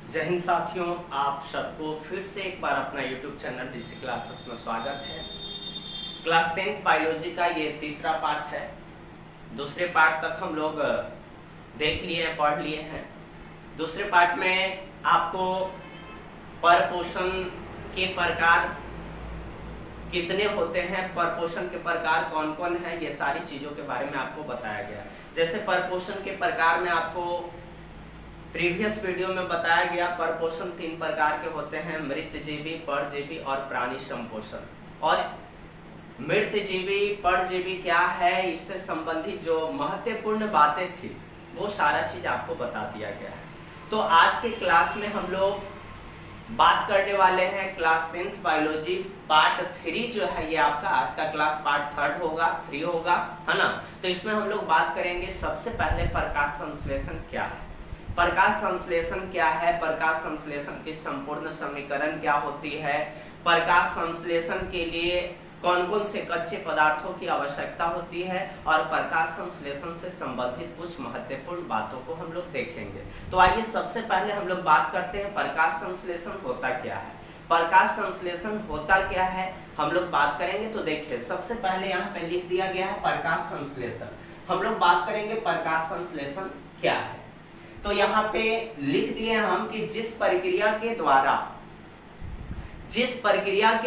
जय हिंद साथियों, आप सबको फिर से एक बार अपना YouTube चैनल डीसी क्लासेस में स्वागत है। क्लास 10th बायोलॉजी का ये तीसरा पार्ट है। दूसरे पार्ट तक हम लोग देख लिए हैं, पढ़ लिए हैं। दूसरे पार्ट में आपको परपोषण के प्रकार कितने होते हैं, परपोषण के प्रकार कौन कौन है, ये सारी चीज़ों के बारे में आपको बताया गया। जैसे परपोषण के प्रकार में आपको प्रीवियस वीडियो में बताया गया, परपोषण 3 प्रकार के होते हैं: मृतजीवी, परजीवी और प्राणी संपोषण। और मृतजीवी परजीवी क्या है, इससे संबंधित जो महत्वपूर्ण बातें थी वो सारा चीज आपको बता दिया गया है। तो आज के क्लास में हम लोग बात करने वाले हैं क्लास 10th बायोलॉजी पार्ट 3 जो है, ये आपका आज का क्लास पार्ट 3 होगा, है ना। तो इसमें हम लोग बात करेंगे सबसे पहले प्रकाश संश्लेषण क्या है, प्रकाश संश्लेषण क्या है, प्रकाश संश्लेषण की संपूर्ण समीकरण क्या होती है, प्रकाश संश्लेषण के लिए कौन कौन से कच्चे पदार्थों की आवश्यकता होती है, और प्रकाश संश्लेषण से संबंधित कुछ महत्वपूर्ण बातों को हम लोग देखेंगे। तो आइए सबसे पहले हम लोग बात करते हैं प्रकाश संश्लेषण होता क्या है। प्रकाश संश्लेषण होता क्या है हम लोग बात करेंगे। तो देखिए, सबसे पहले यहाँ पे लिख दिया गया है प्रकाश संश्लेषण। हम लोग बात करेंगे प्रकाश संश्लेषण क्या है। तो यहाँ पे लिख दिए हम कि जिस प्रक्रिया के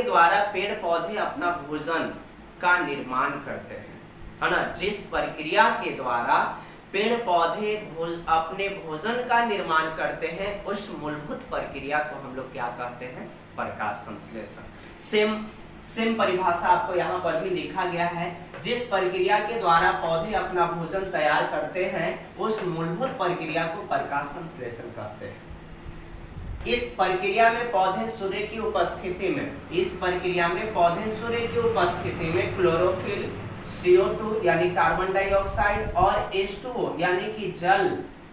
द्वारा पेड़ पौधे अपना भोजन का निर्माण करते हैं, है ना। जिस प्रक्रिया के द्वारा पेड़ पौधे अपने भोजन का निर्माण करते हैं, उस मूलभूत प्रक्रिया को हम लोग क्या कहते हैं, प्रकाश संश्लेषण। सेम परिभाषा आपको यहाँ पर भी लिखा गया है। जिस प्रक्रिया के द्वारा पौधे अपना भोजन तैयार करते हैं, उस मूलभूत प्रक्रिया को प्रकाश संश्लेषण कहते हैं। इस प्रक्रिया में पौधे सूर्य की उपस्थिति में क्लोरोफिल, CO2 यानी कार्बन डाइऑक्साइड और H2O यानी कि जल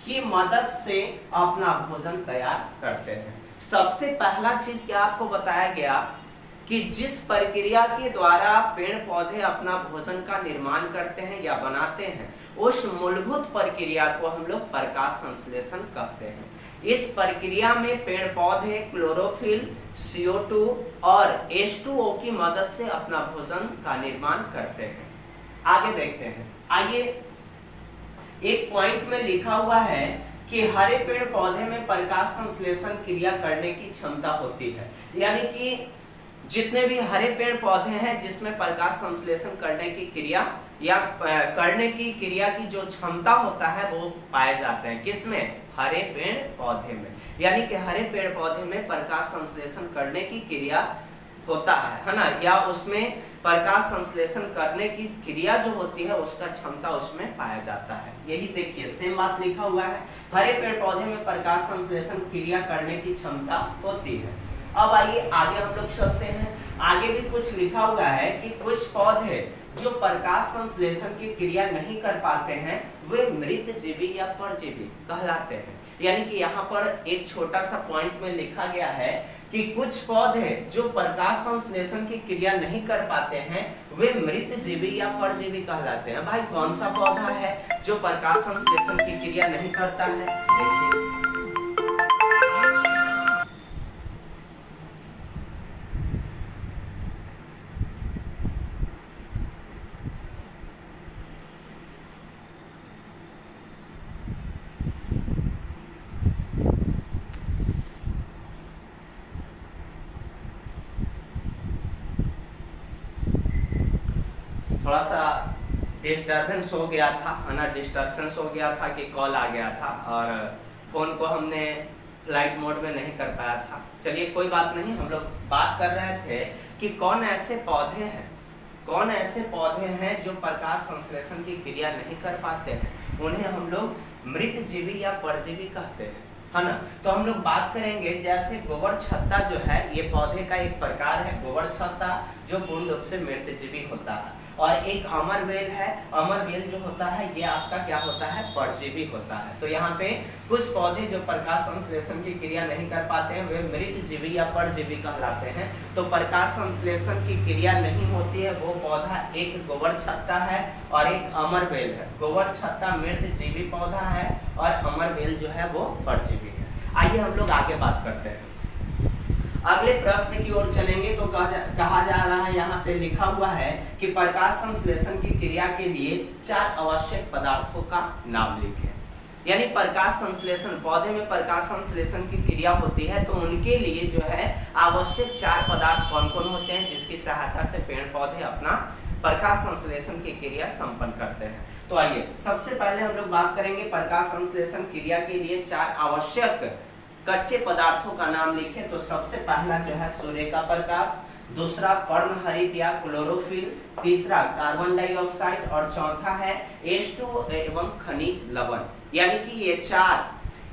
की मदद से अपना भोजन तैयार करते हैं। सबसे पहला चीज क्या आपको बताया गया कि जिस प्रक्रिया के द्वारा पेड़ पौधे अपना भोजन का निर्माण करते हैं या बनाते हैं, उस मूलभूत प्रक्रिया को हम लोग प्रकाश संश्लेषण कहते हैं। इस प्रक्रिया में पेड़ पौधे क्लोरोफिल, CO2 और H2O की मदद से अपना भोजन का निर्माण करते हैं। आगे देखते हैं। आइए, एक पॉइंट में लिखा हुआ है कि हरे पेड़ पौधे में प्रकाश संश्लेषण क्रिया करने की क्षमता होती है। यानी कि जितने भी हरे पेड़ पौधे हैं जिसमें प्रकाश संश्लेषण करने की क्रिया या करने की क्रिया की जो क्षमता होता है वो पाए जाते हैं। किसमें? हरे पेड़ पौधे में। यानी कि हरे पेड़ पौधे में प्रकाश संश्लेषण करने की क्रिया होता है ना, या उसमें प्रकाश संश्लेषण करने की क्रिया जो होती है उसका क्षमता उसमें पाया जाता है। यही देखिए, सेम बात लिखा हुआ है, हरे पेड़ पौधे में प्रकाश संश्लेषण क्रिया करने की क्षमता होती है। अब आइए आगे हम लोग चलते हैं। आगे भी कुछ लिखा हुआ है कि कुछ पौधे जो प्रकाश संश्लेषण की क्रिया नहीं कर पाते हैं, वे मृतजीवी या परजीवी कहलाते हैं। यानी कि यहाँ पर एक छोटा सा पॉइंट में लिखा गया है कि कुछ पौधे जो प्रकाश संश्लेषण की क्रिया नहीं कर पाते हैं, वे मृतजीवी या परजीवी कहलाते हैं। भाई, कौन सा पौधा है जो प्रकाश संश्लेषण की क्रिया नहीं करता है? देखिए, थोड़ा सा डिस्टर्बेंस हो गया था, है ना। डिस्टर्बेंस हो गया था कि कॉल आ गया था और फोन को हमने फ्लाइट मोड में नहीं कर पाया था। चलिए, कोई बात नहीं। हम लोग बात कर रहे थे कि कौन ऐसे पौधे हैं जो प्रकाश संश्लेषण की क्रिया नहीं कर पाते हैं, उन्हें हम लोग मृतजीवी या परजीवी कहते हैं, है ना। तो हम लोग बात करेंगे, जैसे गोबर छत्ता जो है, ये पौधे का एक प्रकार है, गोबर छत्ता, जो पूर्ण रूप से मृतजीवी होता है। और एक अमर बेल है, अमर बेल जो होता है ये आपका क्या होता है, परजीवी होता है। तो यहाँ पे कुछ पौधे जो प्रकाश संश्लेषण की क्रिया नहीं कर पाते हैं, वे मृतजीवी या परजीवी कहलाते हैं। तो प्रकाश संश्लेषण की क्रिया नहीं होती है वो पौधा एक गोबर छत्ता है और एक अमर बेल है। गोबर छत्ता मृतजीवी पौधा है और अमर बेल जो है वो परजीवी है। आइए हम लोग आगे बात करते हैं। अगले प्रश्न की ओर चलेंगे तो कहा जा रहा है, यहाँ पे लिखा हुआ है कि प्रकाश संश्लेषण की क्रिया के लिए 4 आवश्यक पदार्थों का नाम लिखें। यानी प्रकाश संश्लेषण, पौधे में प्रकाश संश्लेषण की क्रिया होती है तो उनके लिए जो है आवश्यक 4 पदार्थ कौन कौन होते हैं जिसकी सहायता से पेड़ पौधे अपना प्रकाश संश्लेषण की क्रिया संपन्न करते हैं। तो आइए सबसे पहले हम लोग बात करेंगे प्रकाश संश्लेषण क्रिया के लिए 4 आवश्यक कच्चे पदार्थों का नाम लिखें। तो सबसे पहला जो है सूर्य का प्रकाश, दूसरा पर्णहरित या क्लोरोफिल, तीसरा कार्बन डाइऑक्साइड और चौथा है H2O एवं खनिज लवण। यानी कि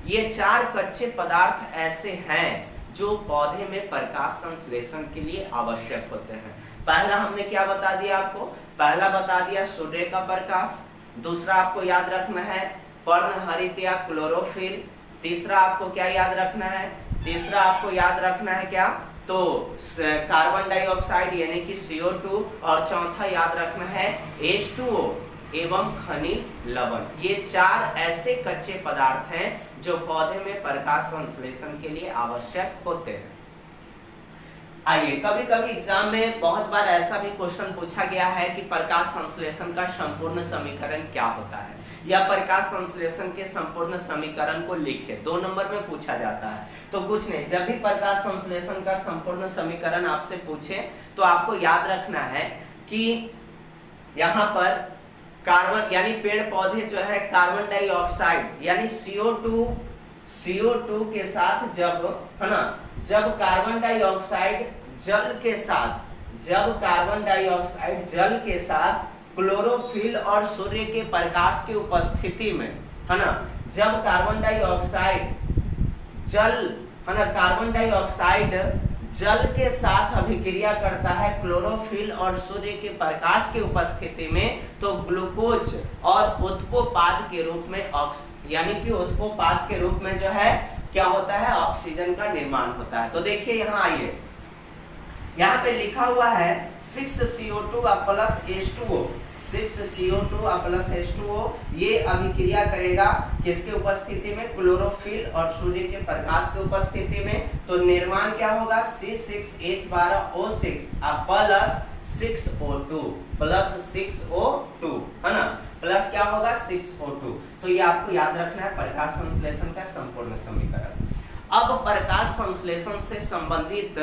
ये चार कच्चे पदार्थ ऐसे हैं जो पौधे में प्रकाश संश्लेषण के लिए आवश्यक होते हैं। पहला हमने क्या बता दिया आपको, पहला बता दिया सूर्य का प्रकाश, दूसरा आपको याद रखना है पर्णहरित या क्लोरोफिल, तीसरा आपको क्या याद रखना है, तीसरा आपको याद रखना है क्या, तो कार्बन डाइऑक्साइड यानी कि CO2 और चौथा याद रखना है H2O एवं खनिज लवण। ये 4 ऐसे कच्चे पदार्थ हैं जो पौधे में प्रकाश संश्लेषण के लिए आवश्यक होते हैं। आइए कभी कभी एग्जाम में बहुत बार ऐसा भी क्वेश्चन पूछा गया है कि प्रकाश संश्लेषण का संपूर्ण समीकरण क्या होता है, या प्रकाश संश्लेषण के संपूर्ण समीकरण को लिखे, 2 नंबर में पूछा जाता है। तो कुछ नहीं, जब भी प्रकाश संश्लेषण का संपूर्ण समीकरण आपसे पूछे तो आपको याद रखना है कि यहाँ पर कार्बन यानी पेड़ पौधे जो है कार्बन डाइऑक्साइड यानी CO2 के साथ जब है ना, जब कार्बन डाइऑक्साइड जल के साथ क्लोरोफिल और सूर्य के प्रकाश की उपस्थिति में है ना, जब कार्बन डाइऑक्साइड जल के साथ अभिक्रिया करता है क्लोरोफिल और सूर्य के प्रकाश की उपस्थिति में, तो ग्लूकोज और उत्पोपाद के रूप में यानी कि उत्पोपाद के रूप में जो है क्या होता है, ऑक्सीजन का निर्माण होता है। तो देखिए यहाँ आइए, यहाँ पे लिखा हुआ है 6CO2 plus H2O, 6CO2 plus H2O, ये अभिक्रिया करेगा किसके उपस्थिति में, क्लोरोफिल और सूर्य के प्रकाश की उपस्थिति में। तो निर्माण क्या होगा, C6H12O6 प्लस 6O2 है ना, प्लस क्या होगा 6O2। तो ये आपको याद रखना है प्रकाश संश्लेषण का संपूर्ण समीकरण। अब प्रकाश संश्लेषण से संबंधित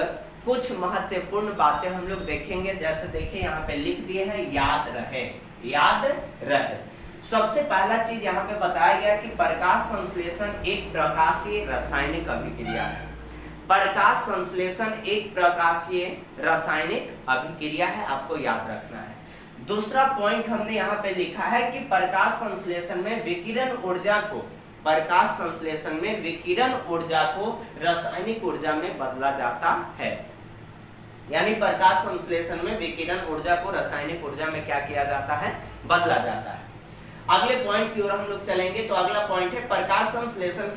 कुछ महत्वपूर्ण बातें हम लोग देखेंगे। जैसे देखिए यहाँ पे लिख दिए हैं, याद रहे। सबसे पहला चीज यहाँ पे बताया गया कि प्रकाश संश्लेषण एक प्रकाशीय रासायनिक अभिक्रिया है। प्रकाश संश्लेषण एक प्रकाशीय रासायनिक अभिक्रिया है, आपको याद रखना है। दूसरा पॉइंट हमने यहाँ पे लिखा है कि प्रकाश संश्लेषण में विकिरण ऊर्जा को रासायनिक ऊर्जा में बदला जाता है। यानी प्रकाश संश्लेषण में विकिरण ऊर्जा को रासायनिक ऊर्जा में क्या किया जाता है, बदला जाता है। अगले पॉइंट की ओर हम लोग चलेंगे। तो अगला पॉइंट है प्रकाश संश्लेषण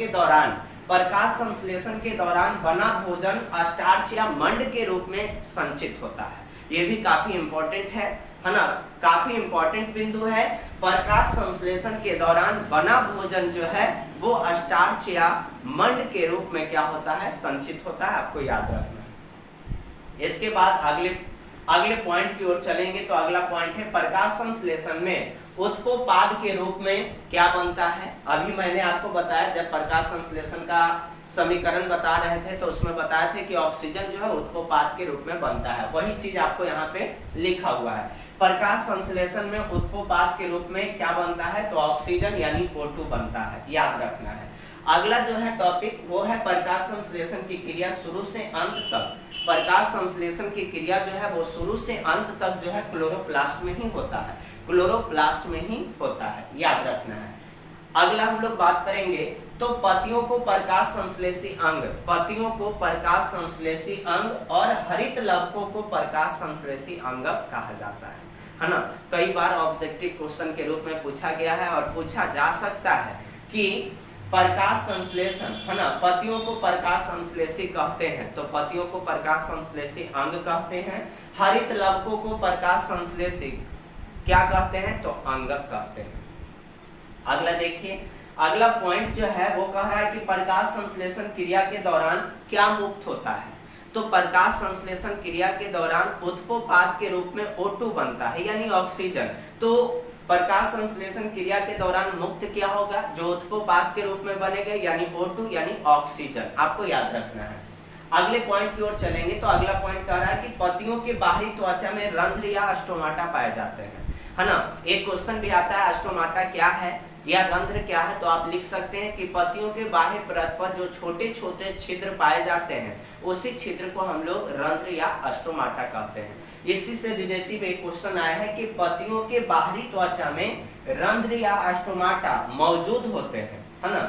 के दौरान बना भोजन स्टार्च या मंड के रूप में संचित होता है। ये भी काफी इंपॉर्टेंट है ना, काफी इंपॉर्टेंट बिंदु है। प्रकाश संश्लेषण के दौरान बना भोजन जो है वो स्टार्च या मंड के रूप में क्या होता है, संचित होता है, आपको याद रखना है। इसके बाद अगले पॉइंट की ओर चलेंगे। तो अगला पॉइंट है प्रकाश संश्लेषण में उत्पोपाद के रूप में क्या बनता है। अभी मैंने आपको बताया, जब प्रकाश संश्लेषण का समीकरण बता रहे थे तो उसमें बताया थे कि ऑक्सीजन जो है उत्पोपाद के रूप में बनता है। वही चीज आपको यहाँ पे लिखा हुआ है। प्रकाश संश्लेषण में उत्पोपाद के रूप में क्या बनता है, तो ऑक्सीजन यानी O2 बनता है, याद रखना है। अगला जो है टॉपिक वो है प्रकाश संश्लेषण की क्रिया शुरू से अंत तक। प्रकाश संश्लेषण की क्रिया जो है वो शुरू से अंत तक जो है क्लोरोप्लास्ट में ही होता है, क्लोरोप्लास्ट में ही होता है, याद रखना है। अगला हम लोग बात करेंगे तो पत्तियों को प्रकाश संश्लेषी अंग और हरित लवकों को प्रकाश संश्लेषी अंग कहा जाता है ना। कई बार ऑब्जेक्टिव क्वेश्चन के रूप में पूछा गया है और पूछा जा सकता है कि प्रकाश संश्लेषण है ना, पत्तियों को प्रकाश संश्लेषी कहते हैं तो पत्तियों को प्रकाश संश्लेषी अंग कहते हैं। हरित लवकों को प्रकाश संश्लेषी क्या कहते हैं, तो अंग कहते हैं। अगला देखिए, अगला पॉइंट जो है वो कह रहा है कि प्रकाश संश्लेषण क्रिया के दौरान क्या मुक्त होता है। तो प्रकाश संश्लेषण क्रिया के दौरान उत्पोपाद के रूप में O2 बनता है यानी ऑक्सीजन। तो प्रकाश संश्लेषण क्रिया के दौरान मुक्त क्या होगा, जो उत्पोपाद के रूप में बनेगा यानी O2 यानी ऑक्सीजन, आपको याद रखना है। अगले पॉइंट की ओर चलेंगे तो अगला पॉइंट कह रहा है कि पत्तियों के बाहरी त्वचा में रंध्र या स्टोमाटा पाए जाते हैं, है ना। एक क्वेश्चन भी आता है स्टोमाटा क्या है या रंध्र क्या है, तो आप लिख सकते हैं कि पत्तियों के बाह्य परत पर जो छोटे छोटे छिद्र पाए जाते हैं उसी छिद्र को हम लोग रंध्र या स्टोमाटा कहते हैं। इसी से रिलेटिव एक क्वेश्चन आया है कि पत्तियों के बाहरी त्वचा में रंध्र या स्टोमाटा मौजूद होते हैं, है ना।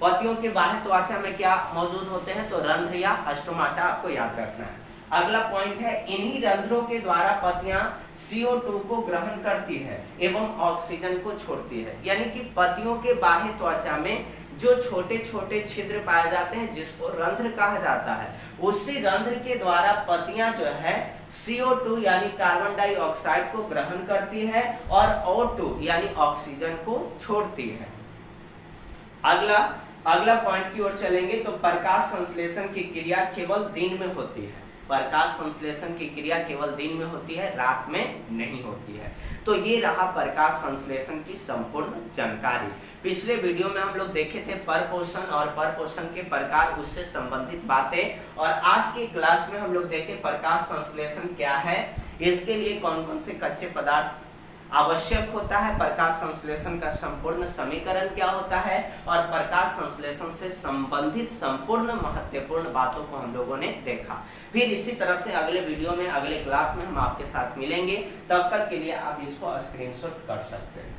पत्तियों के बाह्य त्वचा में क्या मौजूद होते हैं, तो रंध्र या स्टोमाटा आपको याद रखना है। अगला पॉइंट है इन्हीं रंध्रों के द्वारा पत्तियां CO2 को ग्रहण करती है एवं ऑक्सीजन को छोड़ती है, यानी कि पत्तियों के बाह्य त्वचा में जो छोटे छोटे छिद्र पाए जाते हैं जिसको रंध्र कहा जाता है, उसी रंध्र के द्वारा पत्तियां जो है CO2 यानी कार्बन डाइऑक्साइड को ग्रहण करती है और O2 यानी ऑक्सीजन को छोड़ती है। अगला पॉइंट की ओर चलेंगे तो प्रकाश संश्लेषण की क्रिया केवल दिन में होती है। प्रकाश संश्लेषण की क्रिया केवल दिन में होती है, रात में नहीं होती है। तो ये रहा प्रकाश संश्लेषण की संपूर्ण जानकारी। पिछले वीडियो में हम लोग देखे थे परपोषण और परपोषण के प्रकार, उससे संबंधित बातें, और आज की क्लास में हम लोग देखे प्रकाश संश्लेषण क्या है, इसके लिए कौन कौन से कच्चे पदार्थ आवश्यक होता है, प्रकाश संश्लेषण का संपूर्ण समीकरण क्या होता है, और प्रकाश संश्लेषण से संबंधित संपूर्ण महत्वपूर्ण बातों को हम लोगों ने देखा। फिर इसी तरह से अगले वीडियो में अगले क्लास में हम आपके साथ मिलेंगे। तब तक के लिए आप इसको स्क्रीनशॉट कर सकते हैं।